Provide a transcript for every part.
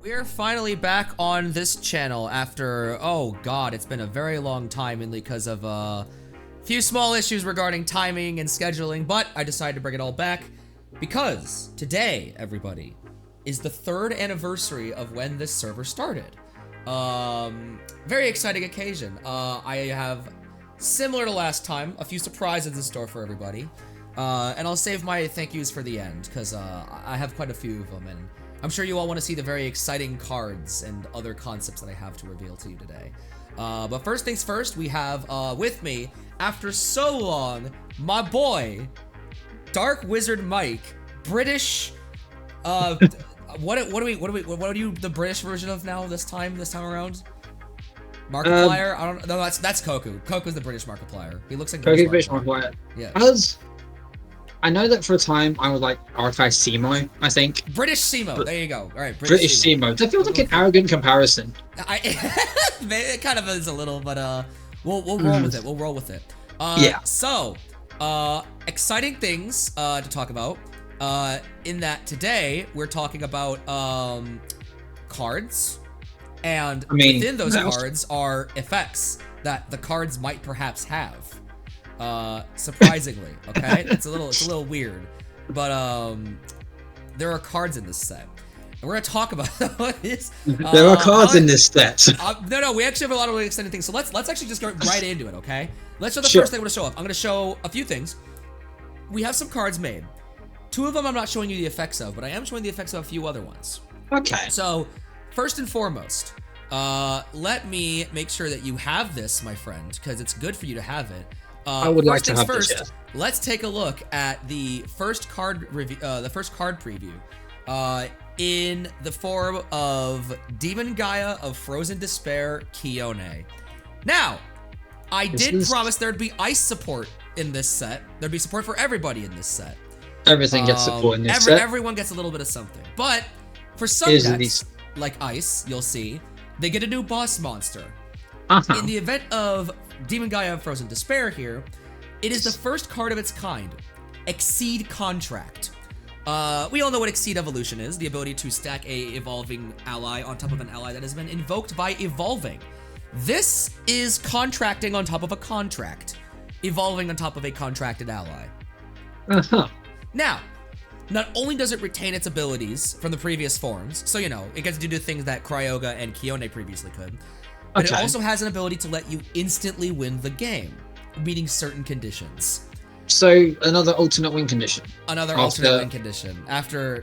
We're finally back on this channel after, oh god, it's been a very long time mainly because of a few small issues regarding timing and scheduling, but I decided to bring it all back because today, everybody, is the 3rd anniversary of when this server started. Very exciting occasion. I have, similar to last time, a few surprises in store for everybody. And I'll save my thank yous for the end, because I have quite a few of them, and I'm sure you all want to see the very exciting cards and other concepts that I have to reveal to you today. But first things first, we have with me, after so long, my boy, Dark Wizard Mike, British, what are you the British version of now this time around? Markiplier? I don't know. No, that's Koku. Koku's the British Markiplier. He looks like British Markiplier. Yeah. I know that for a time I was like Archive Simo, I think. British Simo. There you go. All right. British Simo. That feels like an arrogant comparison. It kind of is a little, but we'll roll with it. We'll roll with it. Yeah. So, exciting things to talk about. In that today we're talking about cards, and within those cards are effects that the cards might perhaps have. Surprisingly, okay, it's a little weird, but there are cards in this set, and we're gonna talk about this. There are cards in this set. No, we actually have a lot of really exciting things. So let's actually just go right into it, okay? Let's show the Sure. first thing I'm gonna show off. I'm gonna show a few things. We have some cards made. 2 of them I'm not showing you the effects of, but I am showing the effects of a few other ones. Okay. So, first and foremost, let me make sure that you have this, my friend, because it's good for you to have it. I would like to have first, this. let's take a look at the first card review, the first card preview, in the form of Demon Gaia of Frozen Despair, Kione. Now, I did promise there'd be ice support in this set. There'd be support for everybody in this set. Everything gets support in this set. Everyone gets a little bit of something. But for some decks, like Ice, you'll see, they get a new boss monster. In the event of Demon Gaia of Frozen Despair here, it is the first card of its kind, Exceed Contract. We all know what Exceed Evolution is, the ability to stack a evolving ally on top of an ally that has been invoked by evolving. This is contracting on top of a contract, evolving on top of a contracted ally. Now, not only does it retain its abilities from the previous forms, so you know, it gets to do things that Cryoga and Kione previously could, but it also has an ability to let you instantly win the game, meeting certain conditions. So, another alternate win condition. Another alternate win condition. After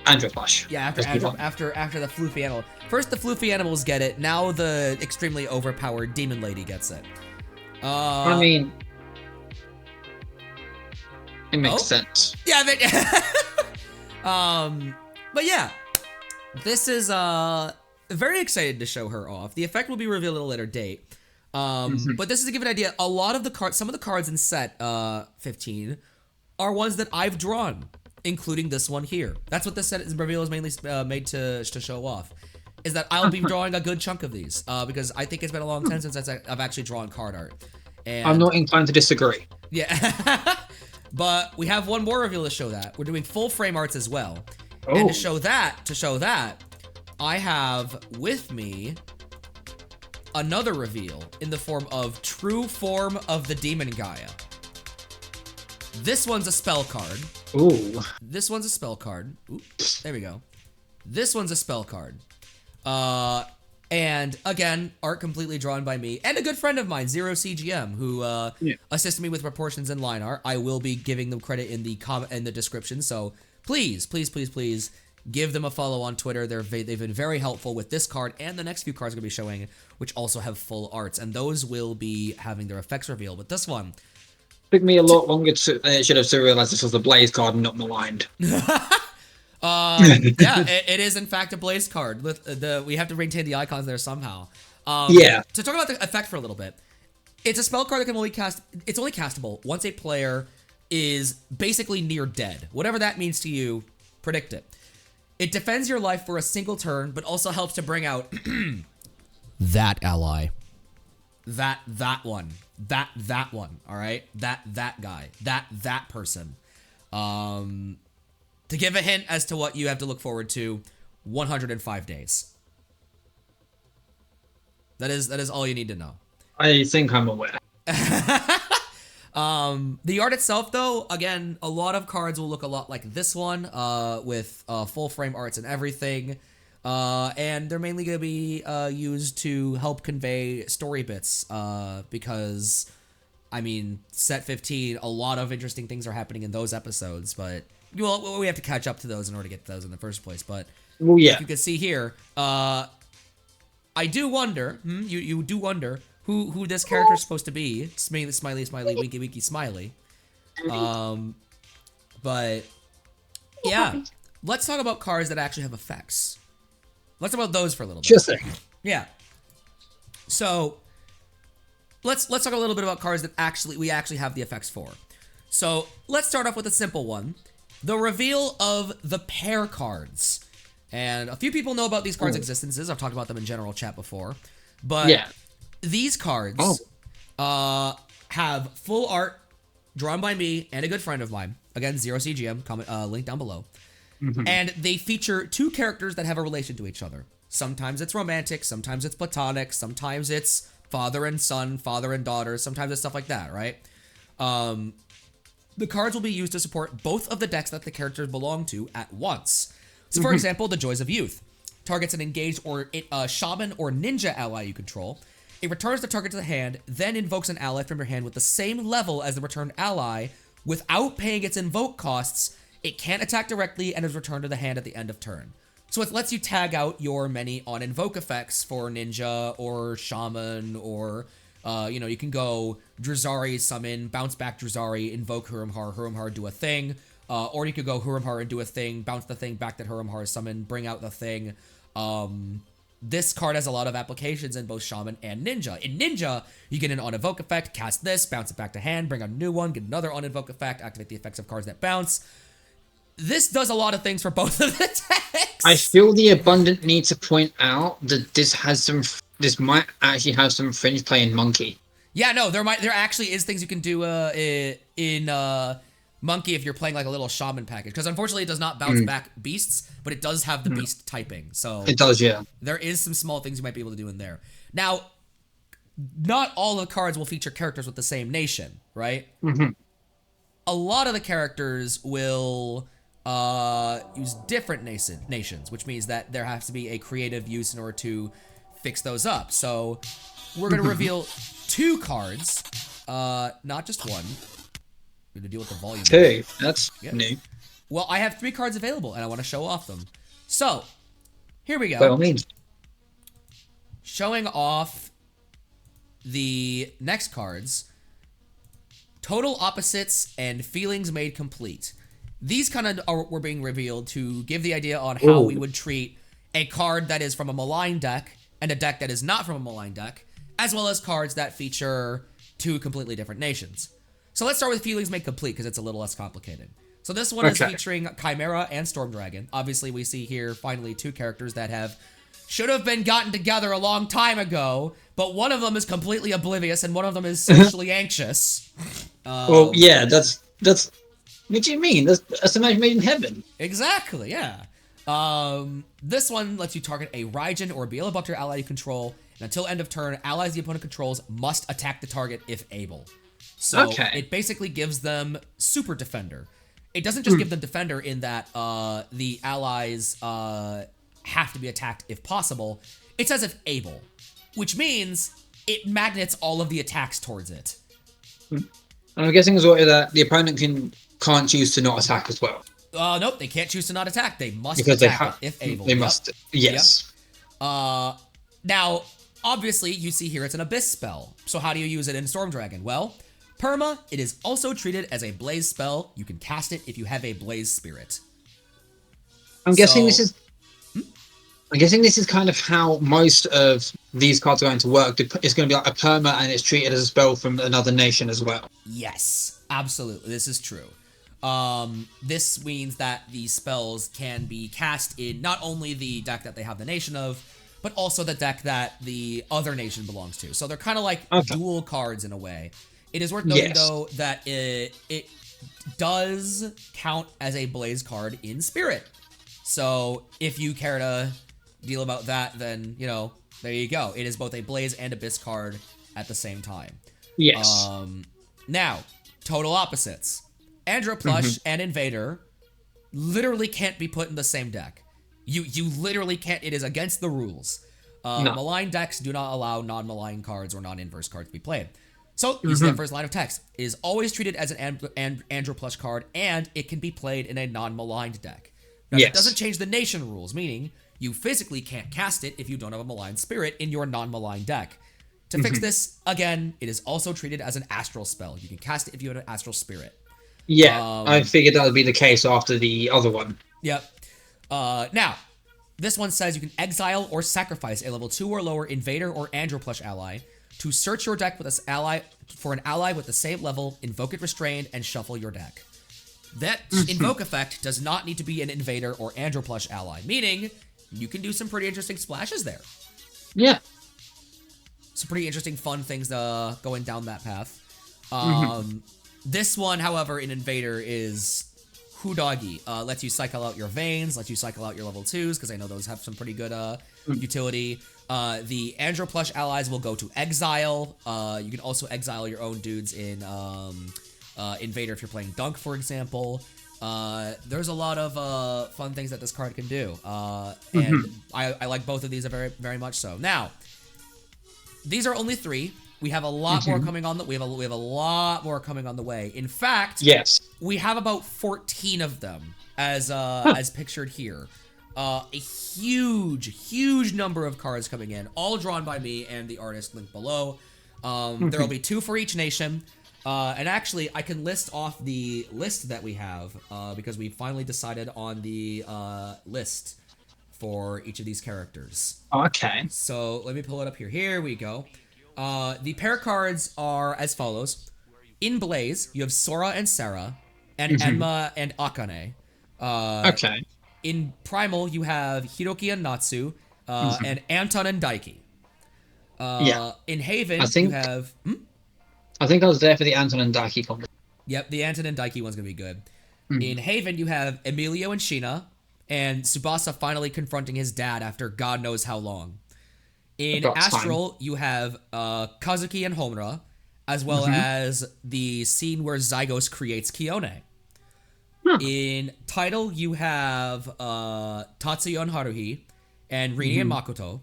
Androflash. Yeah, after the floofy animal. First the floofy animals get it, now the extremely overpowered Demon Lady gets it. I mean, it makes sense. Yeah, but yeah, this is very excited to show her off. The effect will be revealed at a later date. But this is to give an idea. A lot of the cards, some of the cards in set 15 are ones that I've drawn, including this one here. That's what this set reveal is mainly made to show off. Is that I'll be drawing a good chunk of these because I think it's been a long time since I've actually drawn card art. And I'm not inclined to disagree. Yeah. But we have one more reveal to show that. We're doing full frame arts as well. And to show that, I have with me another reveal in the form of True Form of the Demon Gaia. This one's a spell card. Ooh. This one's a spell card. Ooh, there we go. This one's a spell card. And again, art completely drawn by me and a good friend of mine, Zero CGM, who assisted me with proportions and line art. I will be giving them credit in the description. So please give them a follow on Twitter. They've been very helpful with this card and the next few cards I'm gonna be showing, which also have full arts, and those will be having their effects revealed. But this one took me a lot longer to realize this was a Blaze card and not Maligned. Yeah, it is in fact a Blaze card. We have to maintain the icons there somehow. Yeah. To talk about the effect for a little bit, it's a spell card that can only cast. It's only castable once a player is basically near dead. Whatever that means to you, predict it. It defends your life for a single turn, but also helps to bring out that ally, that one, that one. All right, that guy, that person. To give a hint as to what you have to look forward to, 105 days. That is all you need to know. I think I'm aware. The art itself, though, again, a lot of cards will look a lot like this one, with full frame arts and everything. And they're mainly going to be used to help convey story bits, because, I mean, set 15, a lot of interesting things are happening in those episodes, but we have to catch up to those in order to get those in the first place. But Well, yeah. like you can see here, I do wonder, you do wonder who this character is supposed to be. Smiley, smiley, smiley, winky, winky, smiley. But yeah, let's talk about cards that actually have effects. Let's talk about those for a little bit. Just saying. Yeah. So let's talk a little bit about cards that we actually have the effects for. So let's start off with a simple one. The reveal of the pair cards. And a few people know about these cards' existences. I've talked about them in general chat before. But Yeah. these cards have full art drawn by me and a good friend of mine. Again, Zero CGM, comment, link down below. And they feature two characters that have a relation to each other. Sometimes it's romantic, sometimes it's platonic, sometimes it's father and son, father and daughter, sometimes it's stuff like that, right? The cards will be used to support both of the decks that the characters belong to at once. So, for example, the Joys of Youth targets an engaged or shaman or ninja ally you control. It returns the target to the hand, then invokes an ally from your hand with the same level as the returned ally without paying its invoke costs. It can't attack directly and is returned to the hand at the end of turn. So it lets you tag out your many on invoke effects for ninja or shaman, or you can go Druzari summon, bounce back Druzari, invoke Hurumhar, do a thing. Or you could go Hurumhar and do a thing, bounce the thing back that Hurumhar summoned, bring out the thing. This card has a lot of applications in both Shaman and Ninja. In Ninja, you get an on-invoke effect, cast this, bounce it back to hand, bring out a new one, get another on-invoke effect, activate the effects of cards that bounce. This does a lot of things for both of the decks. I feel the abundant need to point out that this might actually have some fringe play in Monkey. Yeah, no, there actually is things you can do in Monkey if you're playing like a little shaman package, because unfortunately it does not bounce back beasts, but it does have the beast typing. So It does, yeah. there is some small things you might be able to do in there. Now, not all the cards will feature characters with the same nation, right? A lot of the characters will use different nations, which means that there has to be a creative use in order to fix those up. So we're going to reveal two cards, not just one. We're going to deal with the volume. Two. That's new. Well, I have 3 cards available, and I want to show off them. So, here we go. By all means. Showing off the next cards. Total Opposites and Feelings Made Complete. These kind of were being revealed to give the idea on how we would treat a card that is from a malign deck and a deck that is not from a malign deck, as well as cards that feature 2 completely different nations. So let's start with Feelings Made Complete, because it's a little less complicated. So this one is featuring Chimera and Storm Dragon. Obviously, we see here finally 2 characters that should have been gotten together a long time ago, but one of them is completely oblivious and one of them is socially anxious. Well, yeah, that's. What do you mean? That's a match made in heaven. Exactly, yeah. This one lets you target a Raijin or Beelabukter ally you control, and until end of turn, allies the opponent controls must attack the target if able. So it basically gives them Super Defender. It doesn't just give them Defender in that the allies have to be attacked if possible. It says if able, which means it magnets all of the attacks towards it. And I'm guessing as well that the opponent can't choose to not attack as well. Nope, they can't choose to not attack. They must Because attack it if able. They must. Yes. Yep. Now, obviously, you see here it's an Abyss spell. So how do you use it in Storm Dragon? Well, Perma, it is also treated as a Blaze spell. You can cast it if you have a Blaze Spirit. I'm guessing this is... I'm guessing this is kind of how most of these cards are going to work. It's going to be like a perma, and it's treated as a spell from another nation as well. Yes, absolutely. This is true. This means that these spells can be cast in not only the deck that they have the nation of, but also the deck that the other nation belongs to. So they're kind of like dual cards in a way. It is worth noting, though, that it does count as a Blaze card in Spirit. So if you care to deal about that, then, you know, there you go. It is both a Blaze and Abyss card at the same time. Yes. Now, total opposites. Andro Plush and Invader literally can't be put in the same deck. You literally can't. It is against the rules. No. Malign decks do not allow non-malign cards or non-inverse cards to be played. So, here's the first line of text. It is always treated as an Andro Plush card, and it can be played in a non-maligned deck. Now, Yes. that doesn't change the nation rules, meaning you physically can't cast it if you don't have a malign spirit in your non-malign deck. To fix this, again, it is also treated as an astral spell. You can cast it if you have an astral spirit. Yeah, I figured that would be the case after the other one. Yep. Now, this one says you can exile or sacrifice a level 2 or lower Invader or Andro Plush ally to search your deck with this ally for an ally with the same level, invoke it restrained, and shuffle your deck. That invoke effect does not need to be an Invader or Andro Plush ally, meaning you can do some pretty interesting splashes there. Yeah. Some pretty interesting, fun things going down that path. This one, however, in Invader is Hudagi. Lets you cycle out your Veins, lets you cycle out your level 2s, because I know those have some pretty good utility. The Andro Plush allies will go to exile. You can also exile your own dudes in Invader if you're playing Dunk, for example. There's a lot of fun things that this card can do. And I like both of these very, very much so. Now, these are only 3. We have a lot more coming on we have a lot more coming on the way. In fact, Yes. we have about 14 of them as pictured here. A huge number of cards coming in, all drawn by me and the artist linked below. There will be 2 for each nation. And actually, I can list off the list that we have because we finally decided on the list for each of these characters. Okay. So let me pull it up here. Here we go. The pair cards are as follows. In Blaze, you have Sora and Sarah, and Enma and Akane. Okay. In Primal, you have Hiroki and Natsu, and Anton and Daiki. Yeah. In Haven, I think- you have... I think I was there for the Anton and Daiki combo. Yep, the Anton and Daiki one's gonna be good. In Haven, you have Emilio and Sheena, and Tsubasa finally confronting his dad after God knows how long. In About time. Astral, you have Kazuki and Homura, as well as the scene where Zygos creates Kione. In Title, you have Tatsuya and Haruhi, and Rini and Makoto.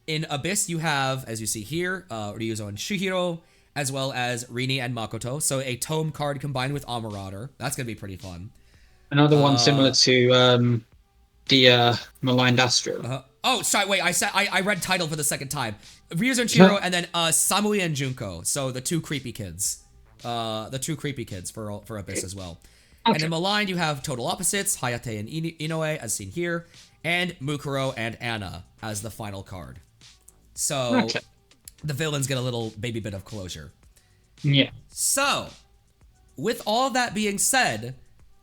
In Abyss, you have, as you see here, Ryuzo and Shihiro, as well as Rini and Makoto. So a tome card combined with Amarauder. That's going to be pretty fun. Another one similar to the Maligned Astro. Oh, sorry, wait, I read Title for the second time. Ryuzo and Shihiro, and then Samui and Junko. So the 2 creepy kids. The 2 creepy kids for Abyss as well. Okay. And in Maligned, you have total opposites, Hayate and Inoue, as seen here, and Mukuro and Anna as the final card. So the villains get a little baby bit of closure. Yeah. So, with all that being said,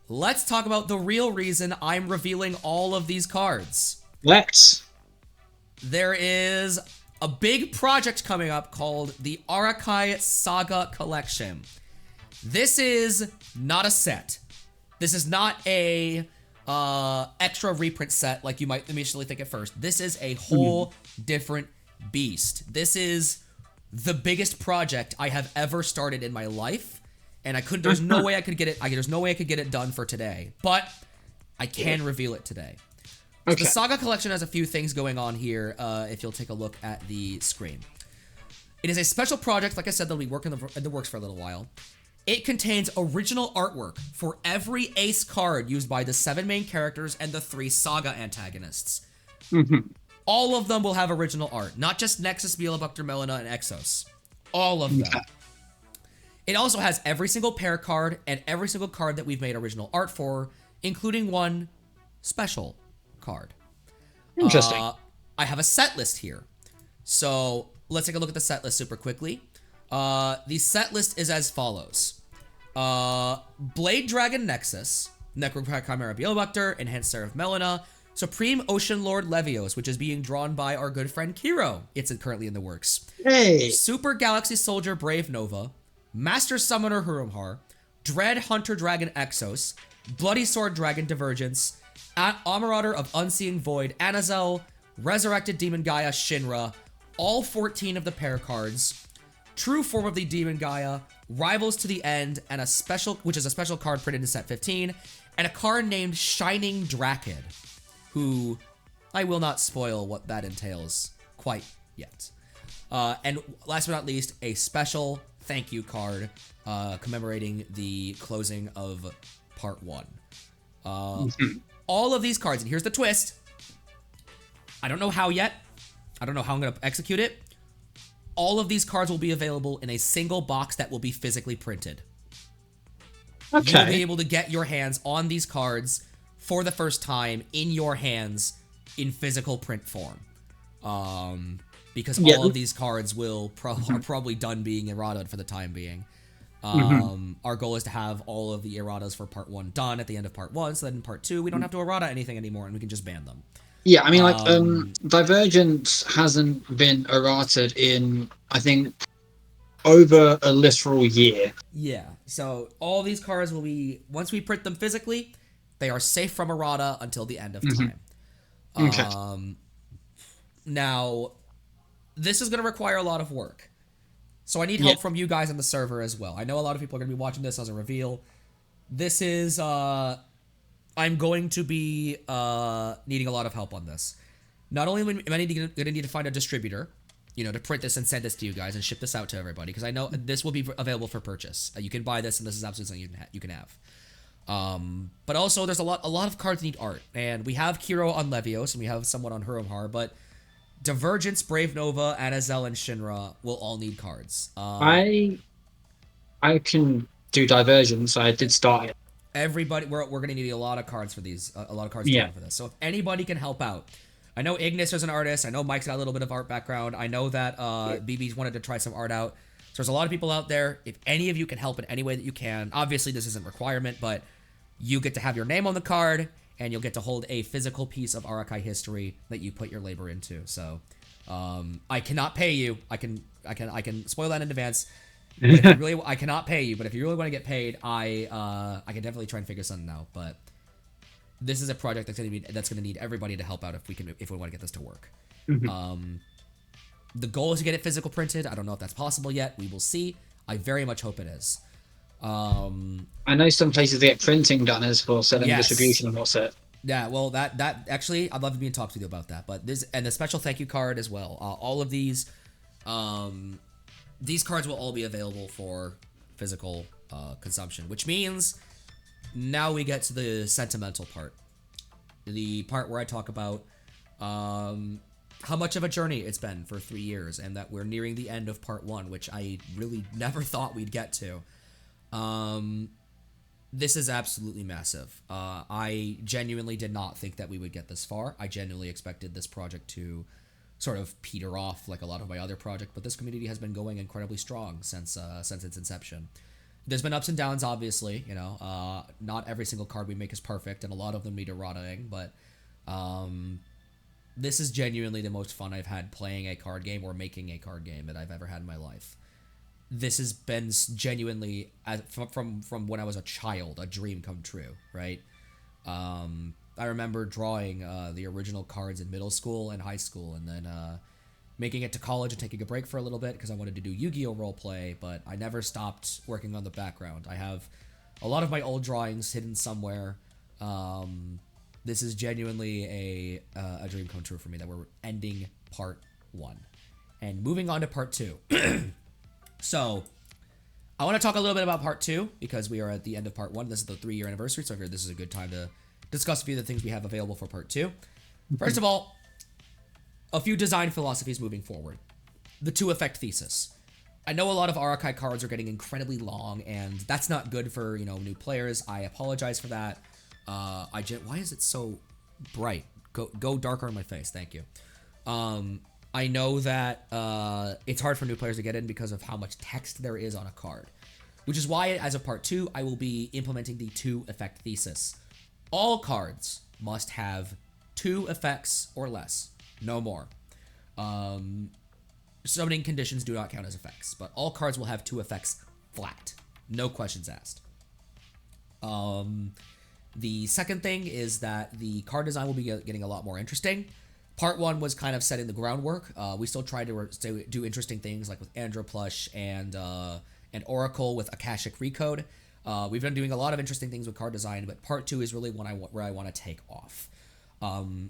let's talk about the real reason I'm revealing all of these cards. Let's. There is a big project coming up called the Arakai Saga Collection. This is not a set. This is not a extra reprint set like you might initially think at first. This is a whole different beast. This is the biggest project I have ever started in my life, and there's no way I could get it. There's no way I could get it done for today, but I can reveal it today. So the Saga Collection has a few things going on here. If you'll take a look at the screen, it is a special project. Like I said, that'll be working in the works for a little while. It contains original artwork for every ace card used by the 7 main characters and the 3 Saga antagonists. All of them will have original art, not just Nexus, Beelabukter, Melina, and Exos. All of them. It also has every single pair card and every single card that we've made original art for, including one special card. Interesting. I have a set list here. So let's take a look at the set list super quickly. The set list is as follows. Blade Dragon Nexus, Necro Chimera Beelabukter, Enhanced Seraph Melina, Supreme Ocean Lord Levios, which is being drawn by our good friend Kiro. It's currently in the works. Hey. Super Galaxy Soldier Brave Nova, Master Summoner Hurumhar, Dread Hunter Dragon Exos, Bloody Sword Dragon Divergence, Marauder of Unseen Void, Anazel, Resurrected Demon Gaia, Shinra, all 14 of the pair cards, True Form of the Demon Gaia, Rivals to the End, and a special, which is a special card printed in set 15, and a card named Shining Drakid, who I will not spoil what that entails quite yet. And last but not least, a special thank you card commemorating the closing of Part 1. All of these cards, and here's the twist. I don't know how yet. I don't know how I'm going to execute it. All of these cards will be available in a single box that will be physically printed. Okay. You'll be able to get your hands on these cards for the first time in your hands in physical print form. Because all of these cards will are probably done being errata for the time being. Our goal is to have all of the erratas for Part 1 done at the end of Part 1, so that in Part 2 we don't have to errata anything anymore and we can just ban them. Yeah, I mean, like, Divergence hasn't been errated in, I think, over a literal year. Yeah, so all these cards will be, once we print them physically, they are safe from errata until the end of time. Okay. Now, this is going to require a lot of work. So I need help from you guys on the server as well. I know a lot of people are going to be watching this as a reveal. This is, I'm going to be needing a lot of help on this. Not only am I going to need to find a distributor, you know, to print this and send this to you guys and ship this out to everybody, because I know this will be available for purchase. You can buy this, and this is absolutely something you can have. But also, there's a lot of cards need art, and we have Kiro on Levios, and we have someone on Hurumhar, but Divergence, Brave Nova, Anazel, and Shinra will all need cards. I can do Divergence. I did start it. Everybody, we're going to need a lot of cards for these, a lot of cards for this. So if anybody can help out, I know Ignis is an artist. I know Mike's got a little bit of art background. I know that BB's wanted to try some art out. So there's a lot of people out there. If any of you can help in any way that you can, obviously this isn't a requirement, but you get to have your name on the card, and you'll get to hold a physical piece of Arakai history that you put your labor into. So I cannot pay you. I can spoil that in advance. If you really, I cannot pay you, but if you really want to get paid, I can definitely try and figure something out. But this is a project that's gonna need everybody to help out if we want to get this to work. The goal is to get it physical printed. I don't know if that's possible yet. We will see. I very much hope it is. I know some places they get printing done as for selling distribution and what's it. Yeah, well, that actually, I'd love to be in talks with you about that. But this, and the special thank you card as well. All of these cards will all be available for physical consumption, which means now we get to the sentimental part, the part where I talk about how much of a journey it's been for 3 years, and that we're nearing the end of Part 1, which I really never thought we'd get to. This is absolutely massive. I genuinely did not think that we would get this far. I genuinely expected this project to sort of peter off like a lot of my other projects, but this community has been going incredibly strong since its inception. There's been ups and downs, obviously. You know, not every single card we make is perfect, and a lot of them need errataing, but this is genuinely the most fun I've had playing a card game or making a card game that I've ever had in my life. This has been genuinely, from when I was a child, a dream come true, right? I remember drawing the original cards in middle school and high school, and then making it to college and taking a break for a little bit because I wanted to do Yu-Gi-Oh! Roleplay, but I never stopped working on the background. I have a lot of my old drawings hidden somewhere. This is genuinely a dream come true for me that we're ending Part 1 and moving on to Part 2. So, I want to talk a little bit about Part 2 because we are at the end of Part 1. This is the 3-year anniversary, so I figured this is a good time to discuss a few of the things we have available for Part 2. First of all, a few design philosophies moving forward. The 2-effect thesis. I know a lot of Arakai cards are getting incredibly long, and that's not good for, you know, new players. I apologize for that. Why is it so bright? Go darker on my face, thank you. I know that it's hard for new players to get in because of how much text there is on a card, which is why, as a Part 2, I will be implementing the 2-effect thesis. All cards must have 2 effects or less, no more. Summoning conditions do not count as effects, but all cards will have 2 effects flat, no questions asked. The second thing is that the card design will be getting a lot more interesting. Part 1 was kind of setting the groundwork. We still tried to do interesting things like with Androplush and Oracle with Akashic Recode. We've been doing a lot of interesting things with card design, but Part 2 is really where I want to take off.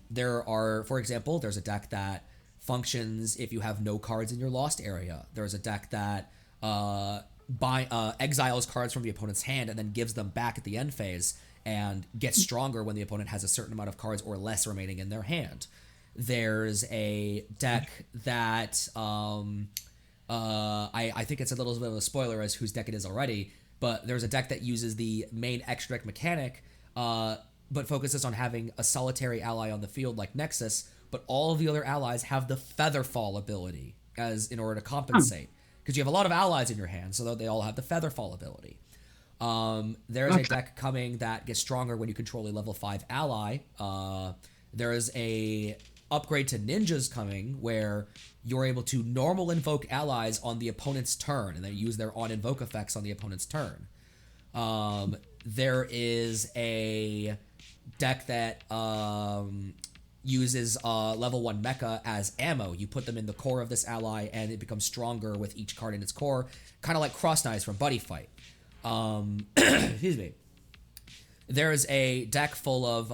There are, for example, there's a deck that functions if you have no cards in your lost area. There's a deck that exiles cards from the opponent's hand and then gives them back at the end phase and gets stronger when the opponent has a certain amount of cards or less remaining in their hand. There's a deck that I think it's a little bit of a spoiler as whose deck it is already, but there's a deck that uses the main extra deck mechanic, but focuses on having a solitary ally on the field like Nexus, but all of the other allies have the Featherfall ability as in order to compensate. Because you have a lot of allies in your hand, so they all have the Featherfall ability. There's a deck coming that gets stronger when you control a level 5 ally. There is a upgrade to ninjas coming where you're able to normal invoke allies on the opponent's turn, and they use their on invoke effects on the opponent's turn. There is a deck that uses level 1 mecha as ammo. You put them in the core of this ally, and it becomes stronger with each card in its core, kind of like Cross Knives from Buddy Fight. Excuse me. There's a deck full of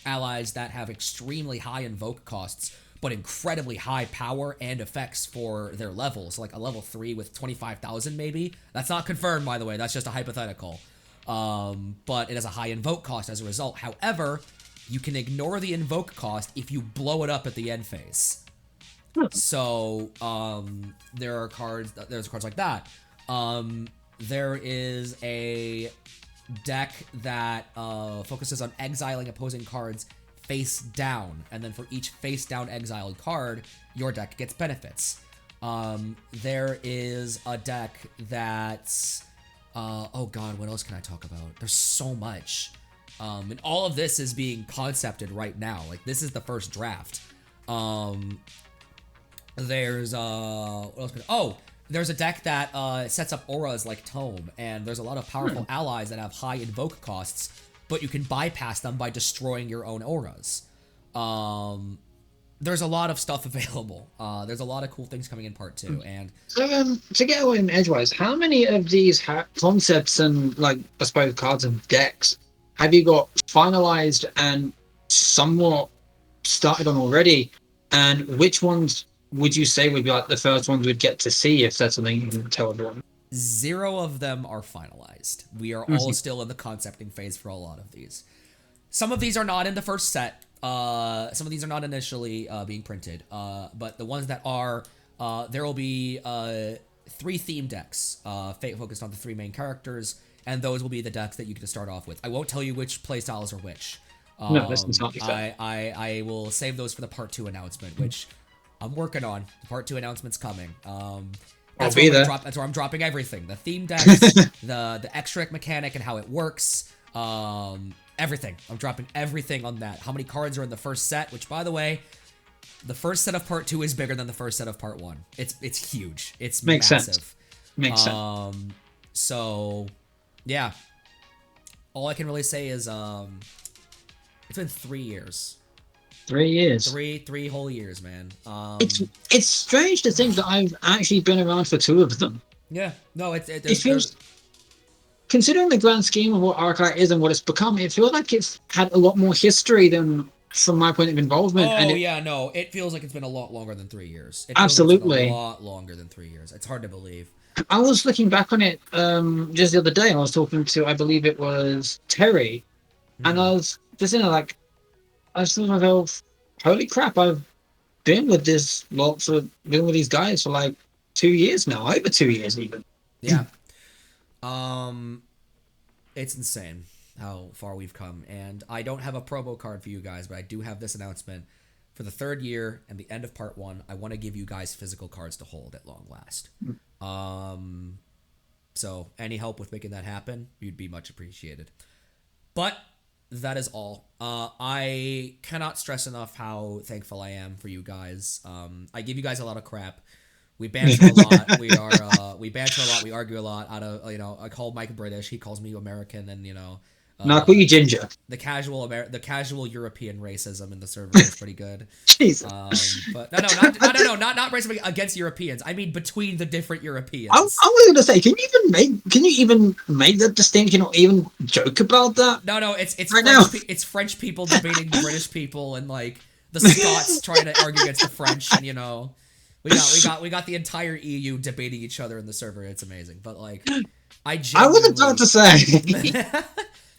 allies that have extremely high invoke costs, but incredibly high power and effects for their levels. Like a level 3 with 25,000 maybe. That's not confirmed, by the way. That's just a hypothetical. But it has a high invoke cost as a result. However, you can ignore the invoke cost if you blow it up at the end phase. So there's cards like that. There is a deck that focuses on exiling opposing cards face down, and then for each face down exiled card, your deck gets benefits. There is a deck that's oh god, what else can I talk about? There's so much. And all of this is being concepted right now. Like, this is the first draft. There's what else there's a deck that sets up auras like Tome, and there's a lot of powerful allies that have high invoke costs, but you can bypass them by destroying your own auras. There's a lot of stuff available. There's a lot of cool things coming in part 2, and so to get away from Edgewise, how many of these concepts and, like, I suppose cards and decks have you got finalized and somewhat started on already, and which ones would you say would be like the first ones we'd get to see, if that's something you can tell everyone? 0 of them are finalized. We are all still in the concepting phase for a lot of these. Some of these are not in the first set. Some of these are not initially being printed. But the ones that are, there will be 3 theme decks focused on the 3 main characters, and those will be the decks that you get to start off with. I won't tell you which playstyles are which. No, that's not fair. I will save those for the part 2 announcement, which I'm working on. The part 2 announcement's coming. That's where I'm dropping everything. The theme decks, the extra mechanic and how it works, everything. I'm dropping everything on that. How many cards are in the first set, which, by the way, the first set of part 2 is bigger than the first set of part 1. It's huge. It's massive. Makes sense. So, yeah. All I can really say is it's been 3 years. 3 years. Three whole years, man. It's strange to think that I've actually been around for 2 of them. Yeah. No, it feels, considering the grand scheme of what Arclight is and what it's become, it feels like it's had a lot more history than, from my point of involvement. It feels like it's been a lot longer than 3 years. Absolutely. Like it's been a lot longer than 3 years. It's hard to believe. I was looking back on it just the other day. I was talking to, I believe it was Terry, and I was just I was thinking to myself, holy crap, I've been with these guys for like 2 years now, over 2 years even. Yeah. It's insane how far we've come, and I don't have a promo card for you guys, but I do have this announcement. For the 3rd year and the end of part 1, I want to give you guys physical cards to hold at long last. So any help with making that happen, you'd be much appreciated. But that is all. I cannot stress enough how thankful I am for you guys. I give you guys a lot of crap. We banter a lot. We banter a lot. We argue a lot. I call Mike British. He calls me American, and No, I call you Ginger. The casual European racism in the server is pretty good. Jesus. But not racism against Europeans. I mean between the different Europeans. I was gonna say, can you even make that distinction or even joke about that? No, it's Right it's French people debating British people and like the Scots trying to argue against the French, and we got the entire EU debating each other in the server. It's amazing, but like I was about to say.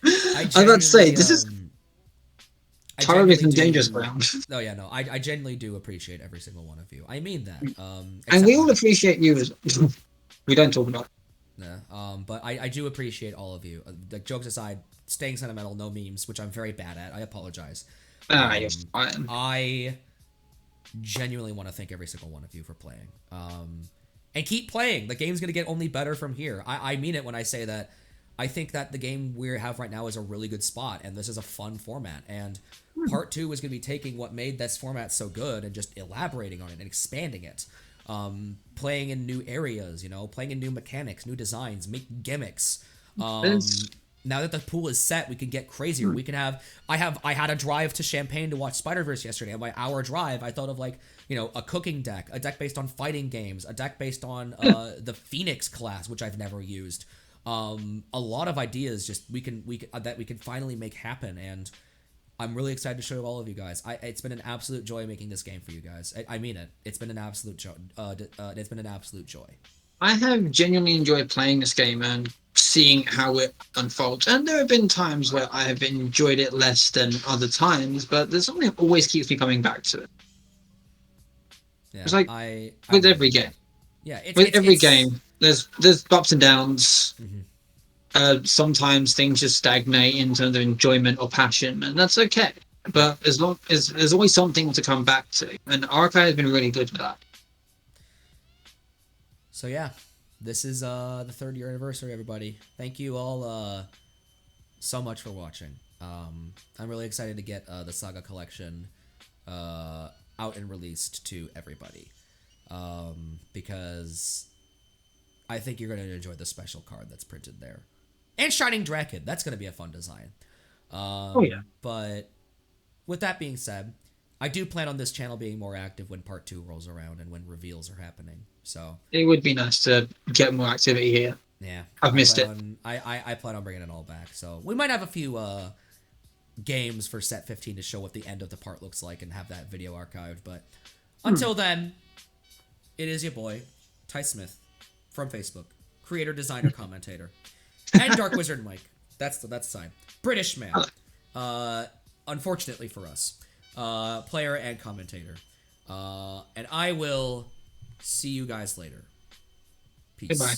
I was about to say this is some dangerous ground. Oh yeah, no, I genuinely do appreciate every single one of you. I mean that. And we all appreciate you as we don't talk about. Yeah. But I do appreciate all of you. Like jokes aside, staying sentimental, no memes, which I'm very bad at. I apologize. You're fine. I genuinely want to thank every single one of you for playing. And keep playing. The game's gonna get only better from here. I mean it when I say that. I think that the game we have right now is a really good spot, and this is a fun format. And part 2 is going to be taking what made this format so good and just elaborating on it and expanding it. Playing in new areas, playing in new mechanics, new designs, make gimmicks. Now that the pool is set, we can get crazier. We can have. I had a drive to Champagne to watch Spider-Verse yesterday. On my hour drive, I thought of like a cooking deck, a deck based on fighting games, a deck based on the Phoenix class, which I've never used. A lot of ideas just we can finally make happen, and I'm really excited to show all of you guys. It's been an absolute joy making this game for you guys. I mean it. It's been an absolute joy. It's been an absolute joy. I have genuinely enjoyed playing this game and seeing how it unfolds. And there have been times where I have enjoyed it less than other times, but there's something that always keeps me coming back to it. Yeah, it's like with every game. Yeah, every game, there's ups and downs. Mm-hmm. Sometimes things just stagnate in terms of enjoyment or passion, and that's okay. But as long as there's always something to come back to, and Archive has been really good for that. So yeah, this is the 3rd year anniversary, everybody. Thank you all so much for watching. I'm really excited to get the Saga Collection out and released to everybody. Because I think you're going to enjoy the special card that's printed there. And Shining Drakid, that's going to be a fun design. Oh yeah. But with that being said, I do plan on this channel being more active when part 2 rolls around and when reveals are happening. So it would be nice to get more activity here. Yeah. I've missed it. I plan on bringing it all back. So we might have a few games for set 15 to show what the end of the part looks like and have that video archived. But until then, it is your boy, Ty Smith, from Facebook, creator, designer, commentator, and Dark Wizard Mike. That's the sign. British man. Unfortunately for us, player and commentator. And I will see you guys later. Peace. Goodbye.